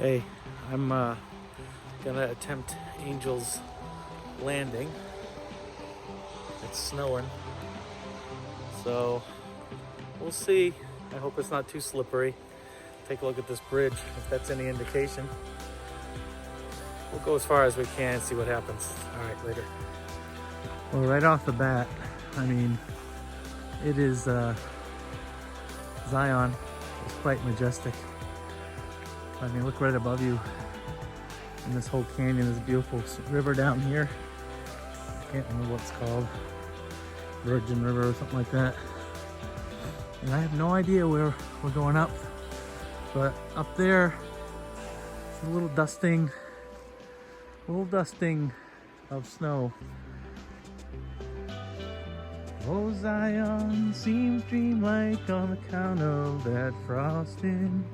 Hey, I'm gonna attempt Angel's Landing. It's snowing, so we'll see. I hope it's not too slippery. Take a look at this bridge, if that's any indication. We'll go as far as we can, see what happens. All right, later. Well, right off the bat, I mean, it is Zion. It's quite majestic. I mean, look right above you. And this whole canyon is a beautiful river down here. I can't remember what it's called. Virgin River or something like that. And I have no idea where we're going up. But up there, it's a little dusting of snow. Oh, Zion seems dreamlike on account of that frosting.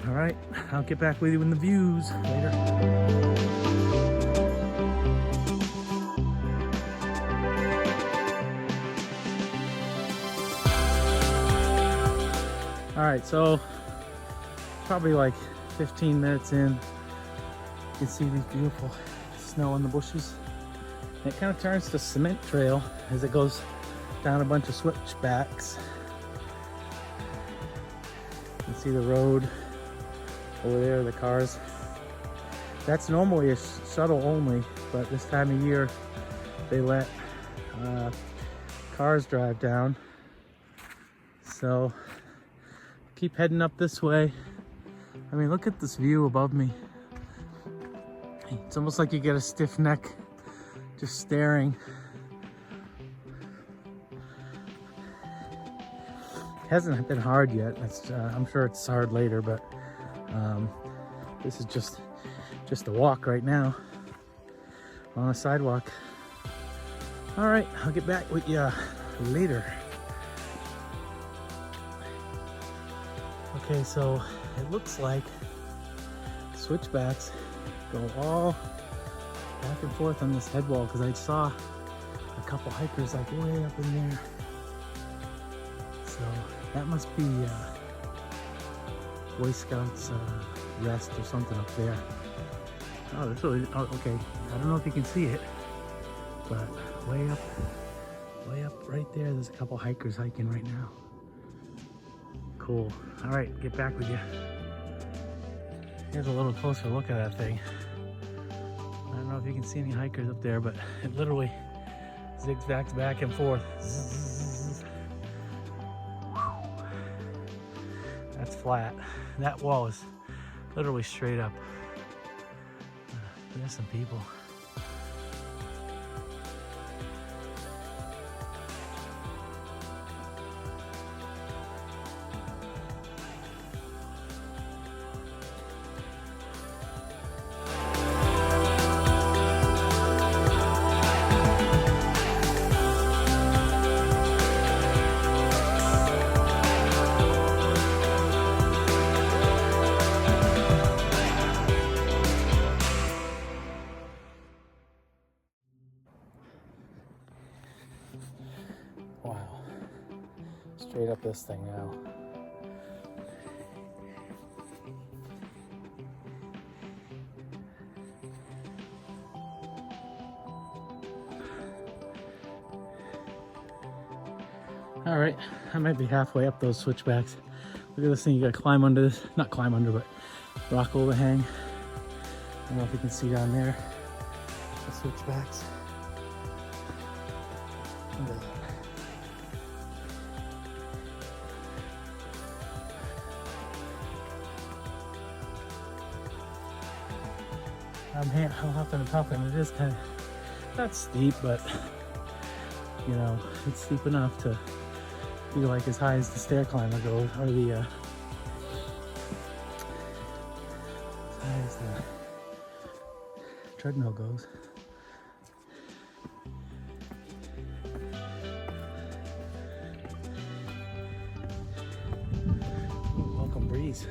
All right, I'll get back with you in the views later. All right, so probably like 15 minutes in, you can see these beautiful snow on the bushes. And it kind of turns to cement trail as it goes down a bunch of switchbacks. You can see the road over there, the cars. That's normally a shuttle only, but this time of year they let cars drive down. So keep heading up this way. I mean, look at this view above me. It's almost like you get a stiff neck just staring. It hasn't been hard yet. I'm sure it's hard later, but this is just a walk right now on a sidewalk. All right, I'll get back with you later. Okay, so it looks like switchbacks go all back and forth on this head wall, because I saw a couple hikers like way up in there. So that must be Boy Scouts rest or something up there. Oh, that's really, oh, okay. I don't know if you can see it, but way up right there, there's a couple hikers hiking right now. Cool. All right, get back with you. Here's a little closer look at that thing. I don't know if you can see any hikers up there, but it literally zigzags back and forth. That's flat. That wall is literally straight up. There's some people. Wow. Straight up this thing now. All right, I might be halfway up those switchbacks. Look at this thing, you gotta climb under this, not climb under, but rock overhang. I don't know if you can see down there, the switchbacks. Look at that. I'm up on the top, and it is kind of not steep, but you know, it's steep enough to be like as high as the stair climber goes, or the as high as the treadmill goes. Welcome breeze.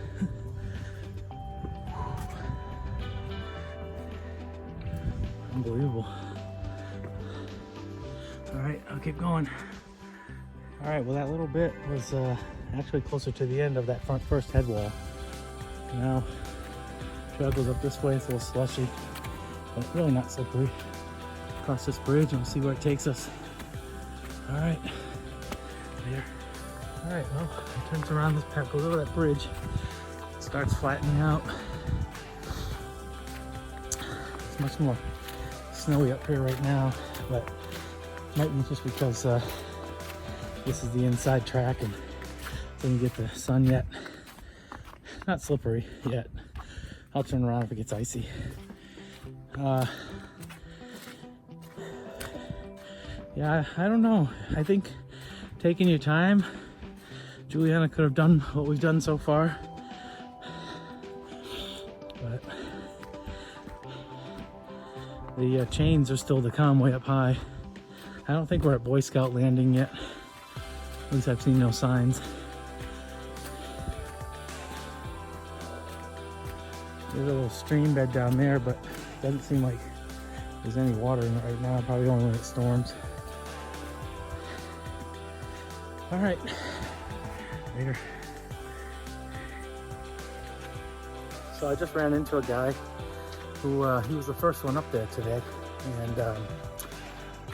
Unbelievable. All right, I'll keep going. All right, well, that little bit was actually closer to the end of that first head wall. Now, trail goes up this way, it's a little slushy, but really not slippery. Across this bridge and we'll see where it takes us. All right, there. All right, well, it turns around this path, goes over that bridge, starts flattening out. It's much more snowy up here right now, but might be just because this is the inside track and doesn't get the sun yet. Not slippery yet. I'll turn around if it gets icy. Yeah, I don't know. I think taking your time, Juliana could have done what we've done so far. But the chains are still to come way up high. I don't think we're at Boy Scout landing yet. At least I've seen no signs. There's a little stream bed down there, but it doesn't seem like there's any water in it right now. Probably only when it storms. All right, later. So I just ran into a guy who, he was the first one up there today. And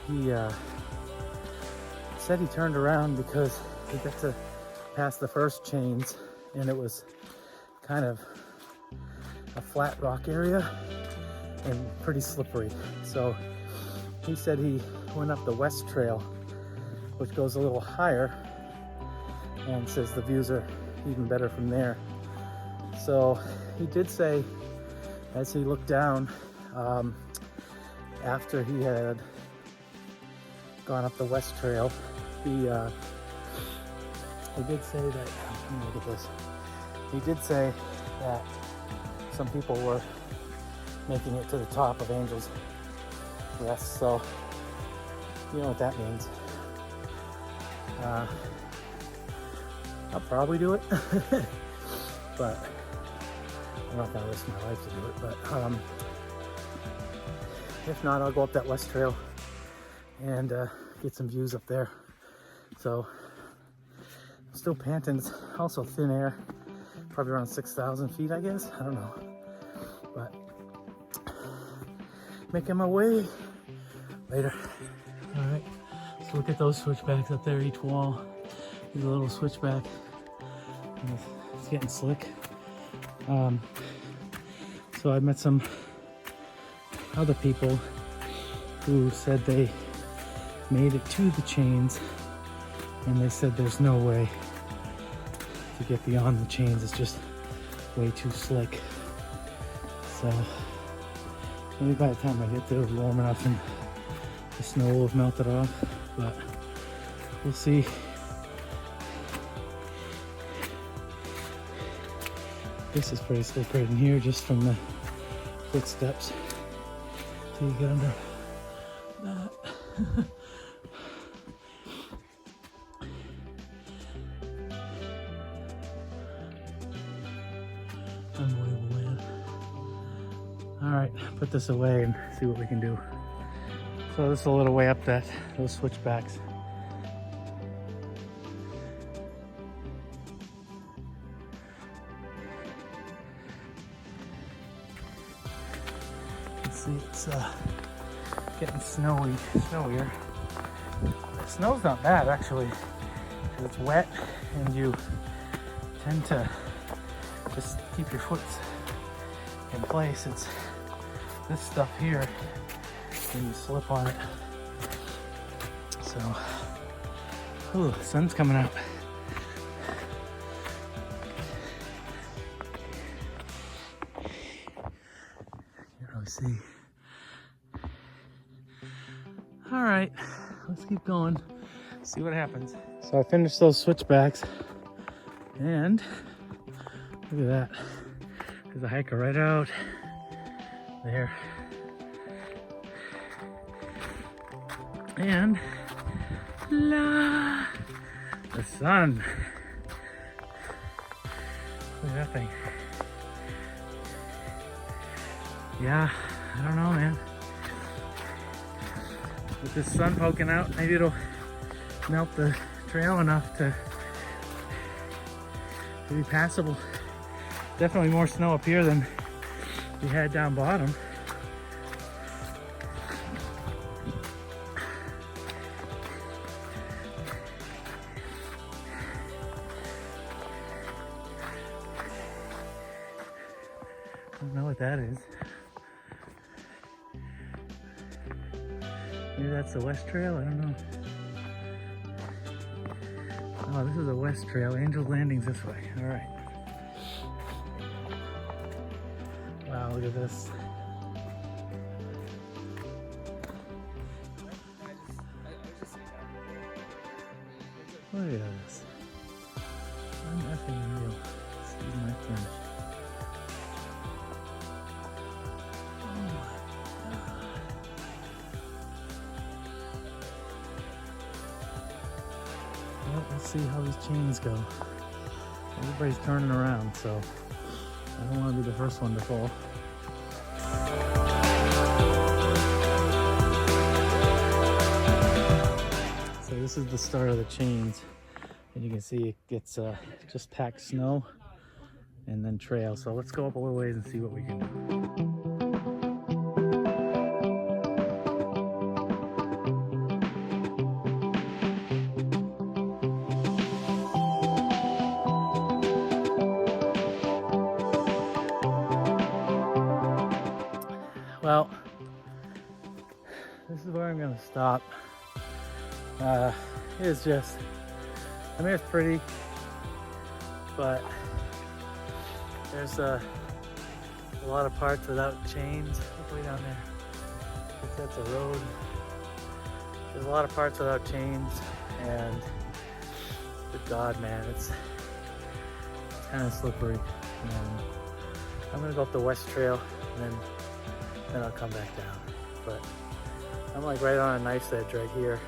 he said he turned around because he got to pass the first chains and it was kind of a flat rock area and pretty slippery. So he said he went up the West Trail, which goes a little higher, and says the views are even better from there. So he did say, as he looked down, after he had gone up the West Trail, he did say that, let me look at this. He did say that some people were making it to the top of Angel's Rest, so you know what that means. I'll probably do it, but I'm not gonna risk my life to do it. But if not, I'll go up that West Trail and get some views up there. So I'm still panting. It's also thin air, probably around 6,000 feet, I guess. I don't know, but making my way later. All right, so look at those switchbacks up there, each wall. There's a little switchback. It's getting slick. So I met some other people who said they made it to the chains, and they said there's no way to get beyond the chains. It's just way too slick. So maybe by the time I get there, it'll be warm enough and the snow will have melted off, but we'll see. This is pretty slick right in here, just from the footsteps till you get under that. Unbelievable, man. All right, put this away and see what we can do. So this is a little way up those switchbacks. See, it's getting snowier. The snow's not bad actually, because it's wet and you tend to just keep your foot in place. It's this stuff here when you slip on it. So, ooh, the sun's coming out. See. All right, let's keep going, see what happens. So I finished those switchbacks, and look at that. There's a hiker right out there. And la, the sun. Look at that thing. Yeah, I don't know, man. With the sun poking out, maybe it'll melt the trail enough to Pretty passable. Definitely more snow up here than we had down bottom. I don't know what that is. Maybe that's the West Trail, I don't know. Oh, this is the West Trail. Angels Landing's this way. All right. Wow, look at this. Look at this. I'm effing real. Excuse my French. Oh my God. Well, let's see how these chains go. Everybody's turning around, so I don't want to be the first one to fall. So this is the start of the chains, and you can see it gets just packed snow and then trail. So let's go up a little ways and see what we can do. Well, this is where I'm gonna stop. It's just, I mean, it's pretty, but there's a lot of parts without chains. Look way down there. I think that's a road. There's a lot of parts without chains, and good God, man, it's kind of slippery. And I'm gonna go up the West Trail, and then I'll come back down. But I'm like right on a knife's edge right here.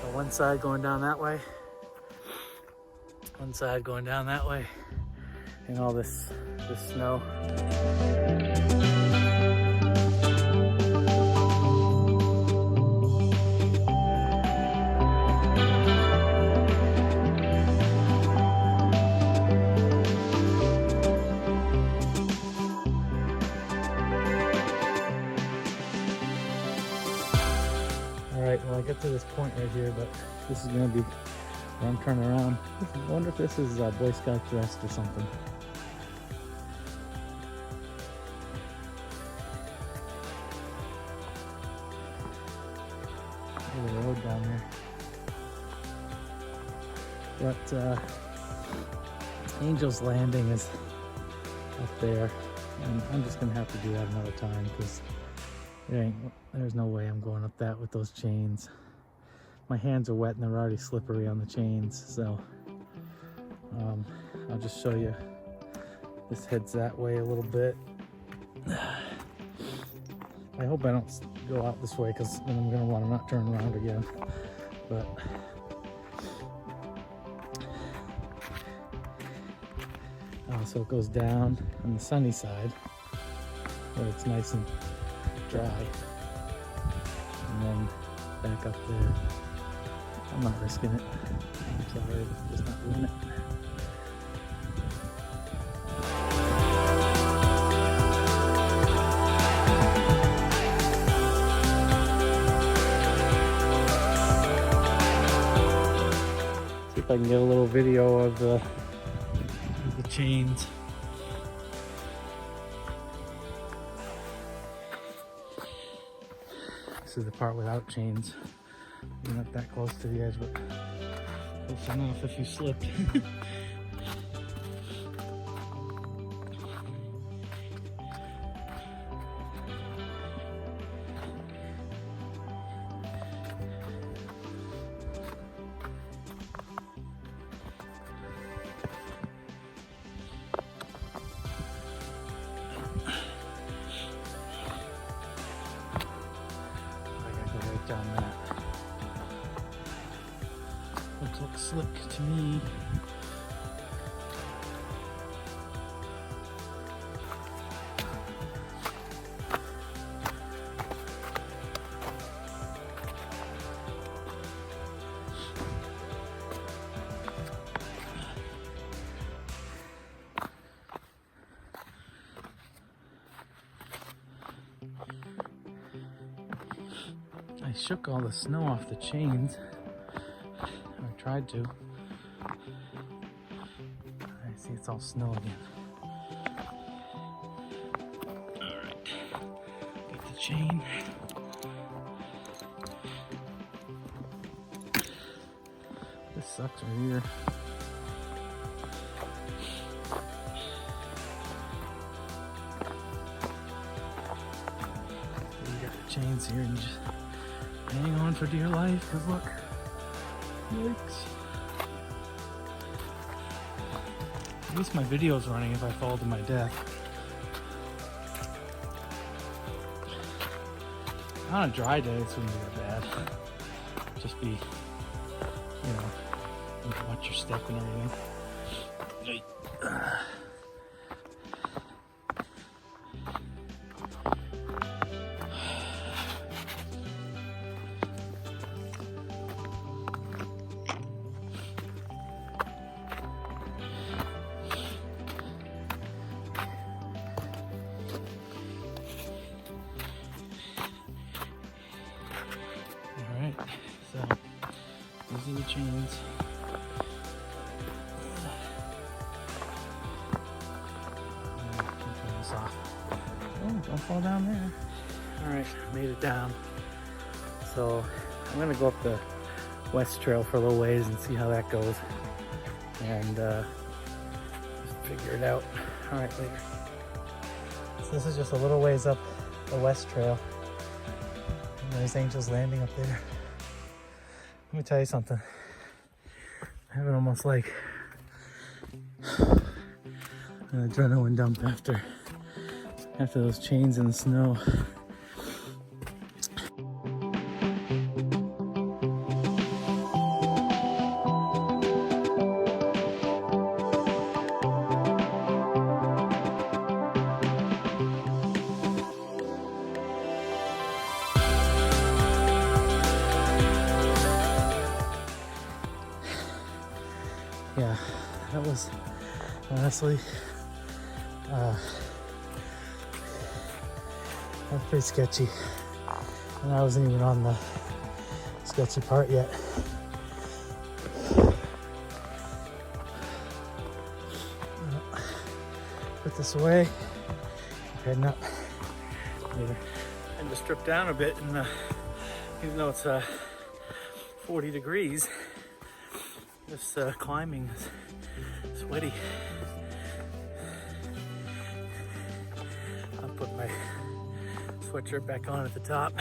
So one side going down that way, one side going down that way, and all this snow. Well, I get to this point right here, but this is gonna be where I'm turning around. I wonder if this is Boy Scout dressed or something. There's a road down there. But Angels Landing is up there, and I'm just gonna have to do that another time because there's no way I'm going up that with those chains. My hands are wet and they're already slippery on the chains, so I'll just show you. This heads that way a little bit. I hope I don't go out this way because then I'm going to want to not turn around again. But so it goes down on the sunny side where it's nice and dry, and then back up there. I'm not risking it. I'm sorry, just not doing it. See if I can get a little video of the chains. This is the part without chains. You're not that close to the edge, but close enough if you slipped. Down that. Looks slick to me. shook all the snow off the chains. I tried to. I see it's all snow again. Alright. Get the chain. This sucks right here. Chains here and just hang on for dear life, because look, yikes. At least my video's running if I fall to my death. On a dry day, it's wouldn't be that bad. Just be, you know, watch your step and everything. Alright, so these are the chains. Turn this off. Oh, don't fall down there. Alright, made it down. So I'm gonna go up the West Trail for a little ways and see how that goes. And just figure it out. Alright, later. So this is just a little ways up the West Trail. There's Angel's Landing up there. Let me tell you something. I have it almost like an adrenaline dump after those chains in the snow. Yeah, that was honestly, that was pretty sketchy. And I wasn't even on the sketchy part yet. Put this away, heading up later. And to strip down a bit, and even though it's 40 degrees, this climbing is sweaty. I'll put my sweatshirt back on at the top.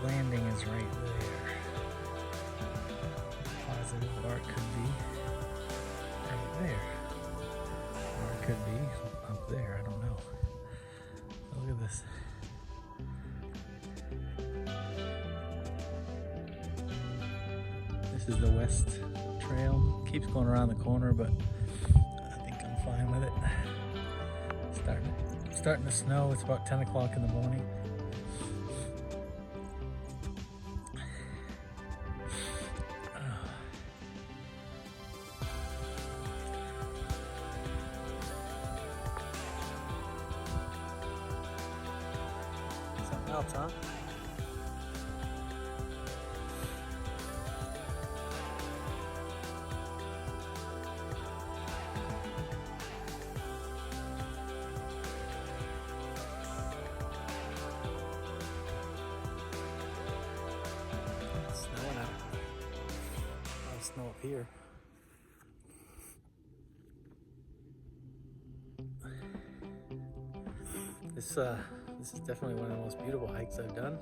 Landing is right there. Positive, or it could be right there. Or it could be up there, I don't know. Look at this. This is the West Trail. Keeps going around the corner, but I think I'm fine with it. Starting to snow. It's about 10 o'clock in the morning. else, huh? It's snowing out. A lot of snow up here. This is definitely one of the most beautiful hikes I've done.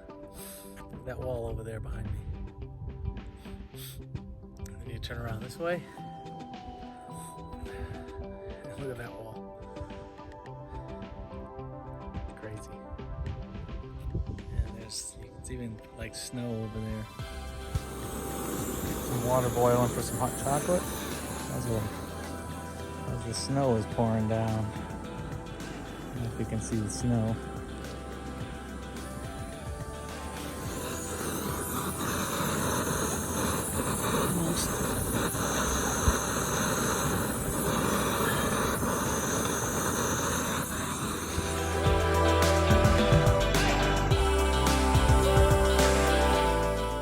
Look at that wall over there behind me. Then you turn around this way. And look at that wall. It's crazy. And it's even like snow over there. Some water boiling for some hot chocolate. As the snow is pouring down. I don't know if you can see the snow.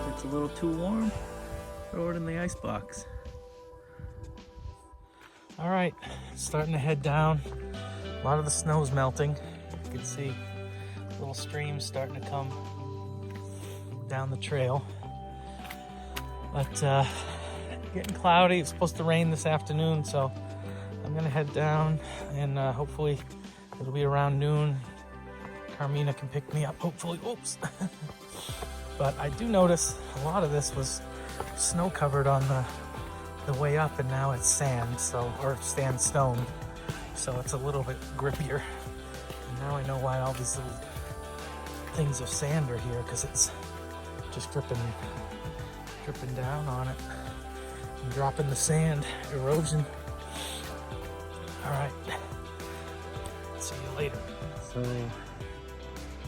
It's a little too warm. Throw it in the ice box. All right, starting to head down. A lot of the snow's melting. You can see little streams starting to come down the trail. But getting cloudy. It's supposed to rain this afternoon, so I'm gonna head down and hopefully it'll be around noon. Carmina can pick me up, hopefully. Oops. But I do notice a lot of this was snow covered on the way up, and now it's sand, or sandstone. So it's a little bit grippier. And now I know why all these little things of sand are here, because it's just dripping down on it and dropping the sand, erosion. All right, see you later. So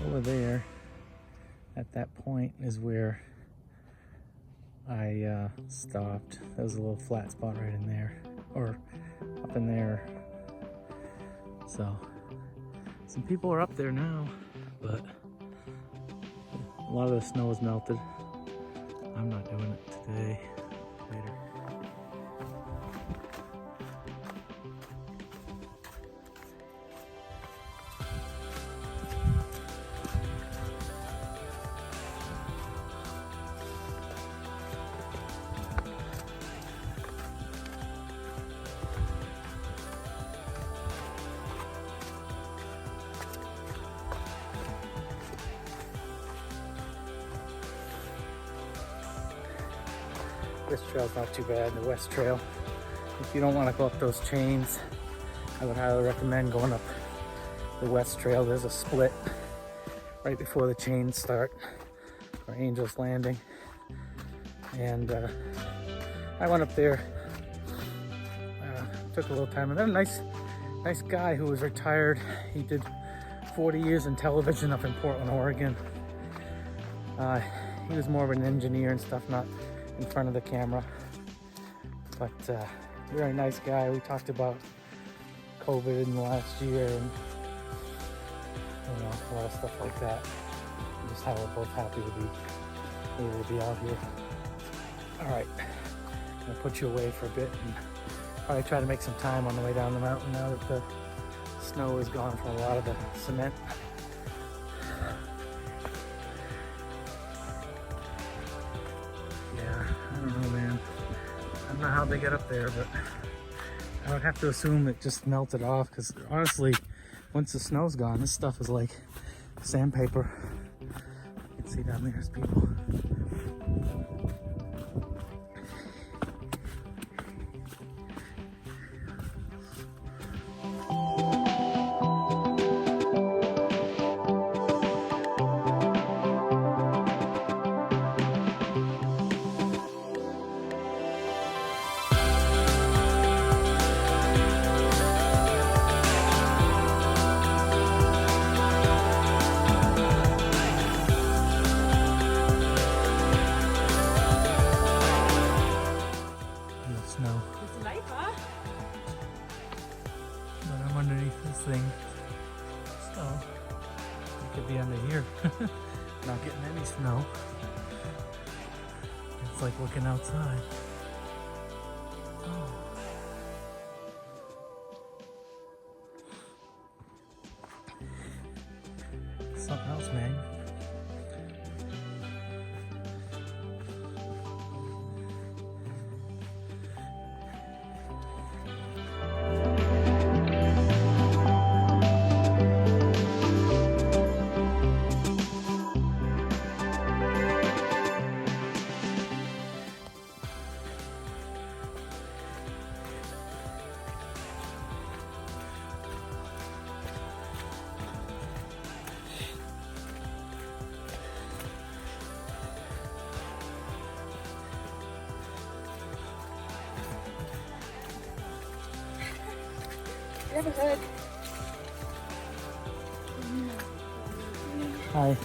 over there at that point is where I stopped. There was a little flat spot right in there, or up in there. So some people are up there now, but a lot of the snow is melted. I'm not doing it today. Later. This trail's not too bad, the West Trail. If you don't want to go up those chains, I would highly recommend going up the West Trail. There's a split right before the chains start, or Angel's Landing. And I went up there, took a little time, and then a nice guy who was retired. He did 40 years in television up in Portland, Oregon. He was more of an engineer and stuff, not in front of the camera, but very nice guy. We talked about COVID in the last year, and a lot of stuff like that. Just how we're both happy to be able to be out here. All right, gonna put you away for a bit and probably try to make some time on the way down the mountain now that the snow is gone from a lot of the cement. I don't know, man. I don't know how they get up there, but I would have to assume it just melted off, because honestly, once the snow's gone, this stuff is like sandpaper. You can see down there's people. could be under here, not getting any snow. It's like looking outside. Oh. Something else, man. You have a hood. Hi.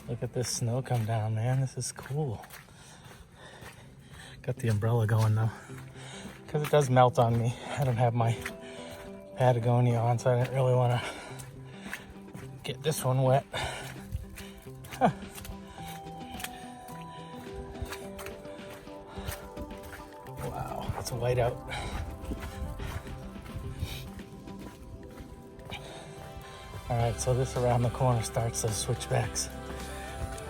Look at this snow come down, man. This is cool. Got the umbrella going though, because it does melt on me. I don't have my Patagonia on, so I didn't really want to get this one wet. Huh. Wow, it's white out. All right, so this around the corner starts those switchbacks.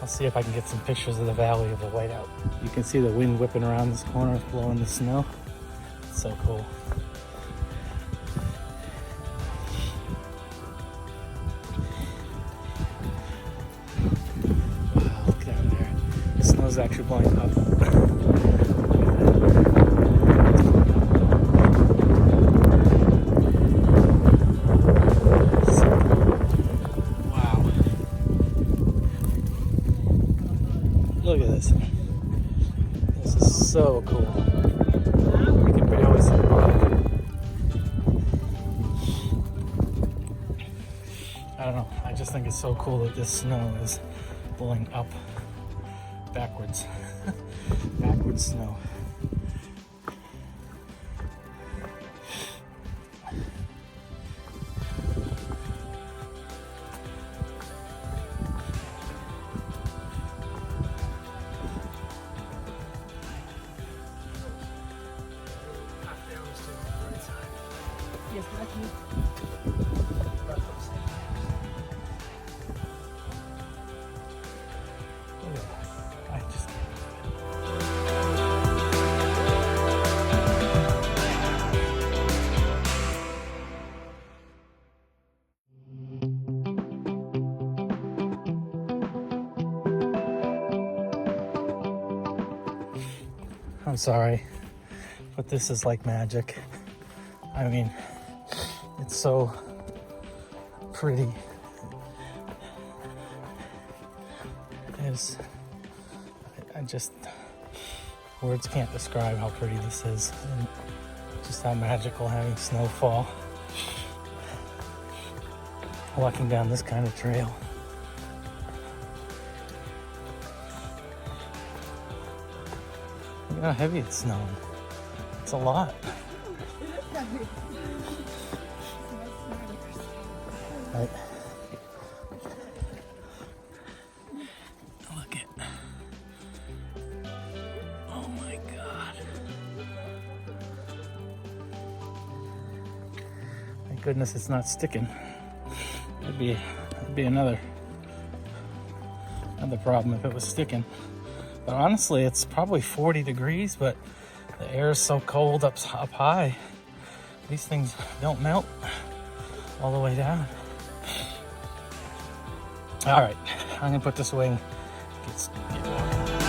I'll see if I can get some pictures of the valley of the whiteout. You can see the wind whipping around this corner, blowing the snow. It's so cool. Wow, look down there. The snow's actually blowing up. Look at this. This is so cool. You can barely see the bottom. I don't know. I just think it's so cool that this snow is blowing up backwards. Backwards snow. Yes, lucky. I just I'm sorry, but this is like magic. I mean, it's so pretty. I just, words can't describe how pretty this is, and just how magical having snow fall. Walking down this kind of trail. Look at how heavy it's snowing. It's a lot. Right. Look it. Oh my God. Thank goodness it's not sticking. That'd be another problem if it was sticking. But honestly, it's probably 40 degrees, but the air is so cold up high. These things don't melt all the way down. All right, I'm gonna put this away and get walking.